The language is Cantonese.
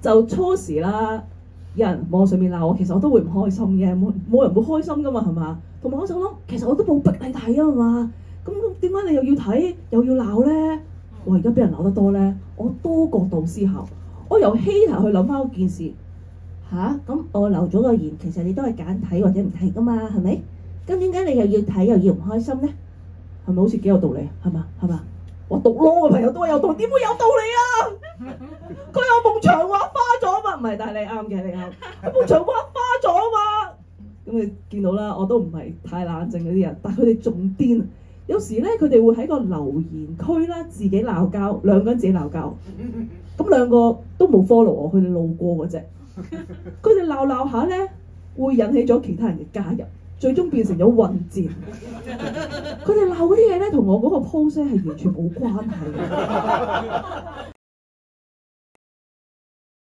就初時啦，有人網上面鬧我，其實我都會唔開心嘅，冇人會開心噶嘛，係嘛？同埋我就諗，其實我都冇逼你睇啊嘛，咁點解你又要睇又要鬧咧？我而家俾人鬧得多咧，我多角度思考，我由 hater 去諗翻嗰件事吓，咁我留咗個言，其實你都係揀睇或者唔睇噶嘛，係咪？咁點解你又要睇又要唔開心咧？係咪好似幾有道理啊？係嘛？係嘛？我讀 law 嘅朋友都有道理，點會有道理啊？佢有埲牆畫花咗嘛？唔係，但係你啱嘅，你啱。佢埲牆畫花咗嘛？咁你見到啦，我都唔係太冷靜嗰啲人，但係佢哋仲癲。有時咧，佢哋會喺個留言區啦，自己鬧交，兩個人自己鬧交。咁兩個都冇 follow 我，佢哋路過嗰啫。佢哋鬧下咧，會引起咗其他人嘅加入。最終變成咗混戰，佢哋鬧嗰啲嘢咧，同我嗰個 post 係完全冇關係嘅。